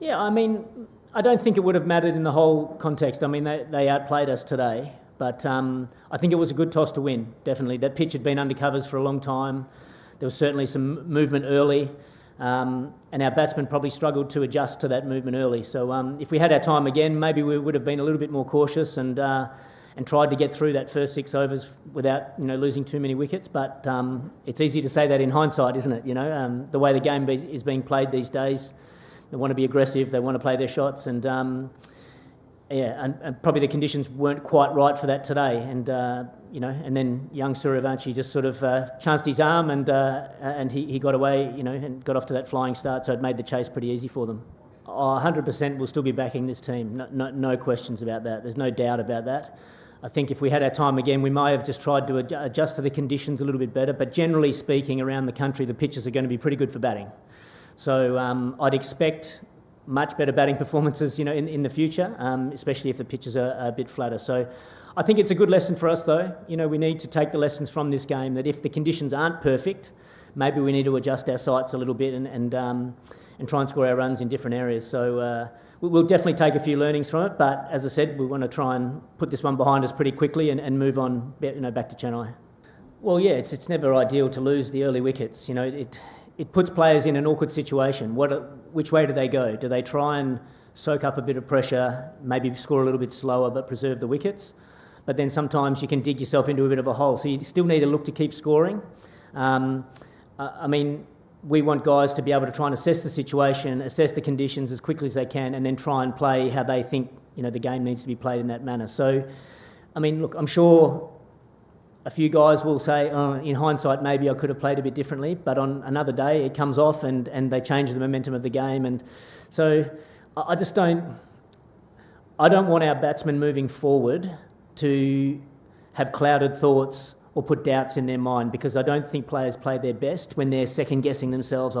Yeah, I mean, I don't think it would have mattered in the whole context. I mean, they outplayed us today, but I think it was a good toss to win, definitely. That pitch had been under covers for a long time. There was certainly some movement early, and our batsmen probably struggled to adjust to that movement early. So if we had our time again, maybe we would have been a little bit more cautious and tried to get through that first 6 overs without losing too many wickets. But it's easy to say that in hindsight, isn't it? The way the game is being played these days, they want to be aggressive, they want to play their shots, and and probably the conditions weren't quite right for that today. And and then young Suryavanshi just sort of chanced his arm, and he got away, and got off to that flying start. So it made the chase pretty easy for them. 100% we'll still be backing this team. No questions about that. There's no doubt about that. I think if we had our time again, we may have just tried to adjust to the conditions a little bit better. But generally speaking, around the country, the pitches are going to be pretty good for batting. So I'd expect much better batting performances, in the future, especially if the pitches are a bit flatter. So I think it's a good lesson for us, though. We need to take the lessons from this game that if the conditions aren't perfect, maybe we need to adjust our sights a little bit and try and score our runs in different areas. So we'll definitely take a few learnings from it. But as I said, we want to try and put this one behind us pretty quickly and move on, back to Chennai. Well, yeah, it's never ideal to lose the early wickets. It puts players in an awkward situation. Which way do they go? Do they try and soak up a bit of pressure, maybe score a little bit slower but preserve the wickets? But then sometimes you can dig yourself into a bit of a hole. So you still need to look to keep scoring. I mean, we want guys to be able to try and assess the situation, assess the conditions as quickly as they can, and then try and play how they think the game needs to be played in that manner. So, I mean, look, I'm sure a few guys will say, in hindsight, maybe I could have played a bit differently, but on another day it comes off and they change the momentum of the game. And so I don't want our batsmen moving forward to have clouded thoughts or put doubts in their mind, because I don't think players play their best when they're second-guessing themselves,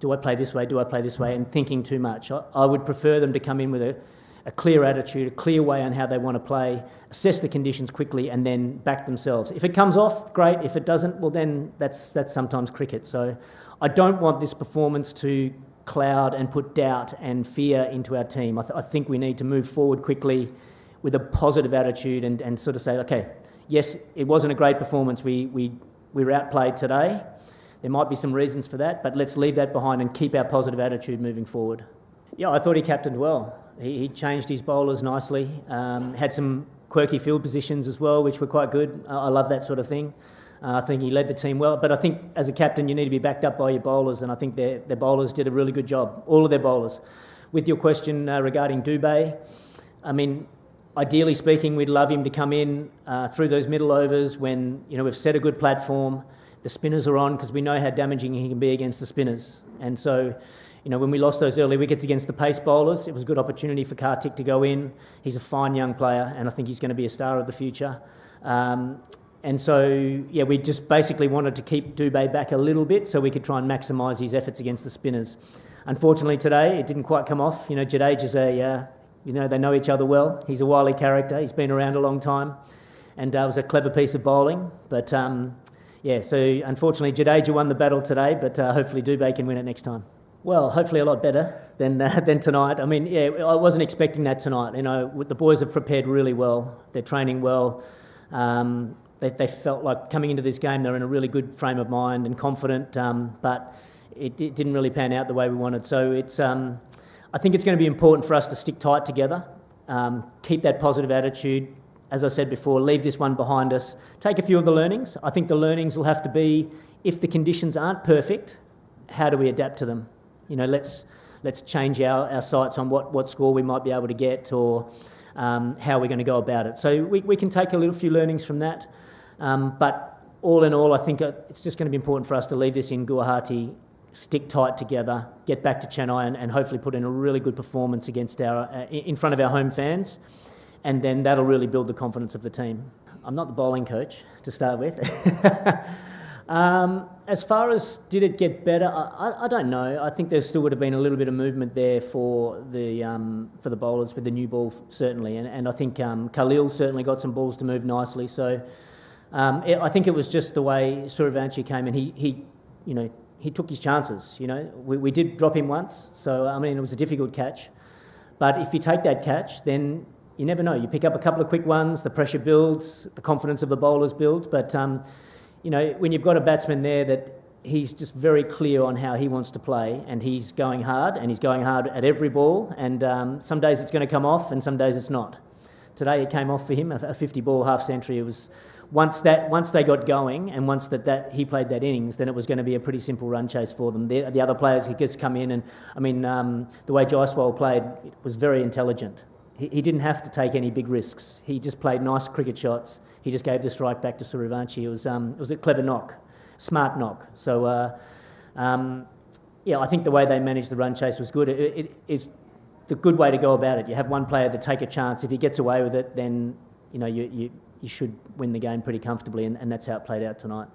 do I play this way, do I play this way, and thinking too much. I would prefer them to come in with a clear attitude, a clear way on how they want to play, assess the conditions quickly, and then back themselves. If it comes off, great. If it doesn't, well, then that's sometimes cricket. So I don't want this performance to cloud and put doubt and fear into our team. I think we need to move forward quickly with a positive attitude and sort of say, okay, yes, it wasn't a great performance. We were outplayed today. There might be some reasons for that, but let's leave that behind and keep our positive attitude moving forward. Yeah, I thought he captained well. He changed his bowlers nicely, had some quirky field positions as well, which were quite good. I love that sort of thing. I think he led the team well. But I think as a captain, you need to be backed up by your bowlers, and I think their bowlers did a really good job, all of their bowlers. With your question regarding Dubé, I mean, ideally speaking, we'd love him to come in through those middle overs when we've set a good platform, the spinners are on, because we know how damaging he can be against the spinners. And so, when we lost those early wickets against the pace bowlers, it was a good opportunity for Kartik to go in. He's a fine young player, and I think he's going to be a star of the future. And so, yeah, we just basically wanted to keep Dubé back a little bit so we could try and maximise his efforts against the spinners. Unfortunately today, it didn't quite come off. Jadeja's they know each other well. He's a wily character. He's been around a long time, and it was a clever piece of bowling. But so unfortunately Jadeja won the battle today, but hopefully Dubé can win it next time. Well, hopefully a lot better than tonight. I mean, yeah, I wasn't expecting that tonight. The boys have prepared really well. They're training well. They felt like coming into this game, they're in a really good frame of mind and confident, but it didn't really pan out the way we wanted. So I think it's going to be important for us to stick tight together, keep that positive attitude. As I said before, leave this one behind us. Take a few of the learnings. I think the learnings will have to be, if the conditions aren't perfect, how do we adapt to them? Let's change our sights on what score we might be able to get, or how we're going to go about it. So we can take a few learnings from that. But all in all, I think it's just going to be important for us to leave this in Guwahati, stick tight together, get back to Chennai, and hopefully put in a really good performance against in front of our home fans. And then that'll really build the confidence of the team. I'm not the bowling coach to start with. As far as did it get better, I don't know. I think there still would have been a little bit of movement there for the bowlers with the new ball, certainly. And I think Khalil certainly got some balls to move nicely. So I think it was just the way Suryavanshi came, and he he took his chances. You know, we did drop him once, so I mean it was a difficult catch. But if you take that catch, then you never know. You pick up a couple of quick ones, the pressure builds, the confidence of the bowlers builds. But you know, when you've got a batsman there that he's just very clear on how he wants to play, and he's going hard, at every ball. And some days it's going to come off, and some days it's not. Today it came off for him, a 50-ball half century. It was once they got going, and once that he played that innings, then it was going to be a pretty simple run chase for them. The other players could just come in, and I mean the way Jaiswal played was very intelligent. He didn't have to take any big risks. He just played nice cricket shots. He just gave the strike back to Suryavanshi. It was a clever knock, smart knock. So yeah, I think the way they managed the run chase was good. It's the good way to go about it. You have one player to take a chance. If he gets away with it, then you know you should win the game pretty comfortably, and that's how it played out tonight.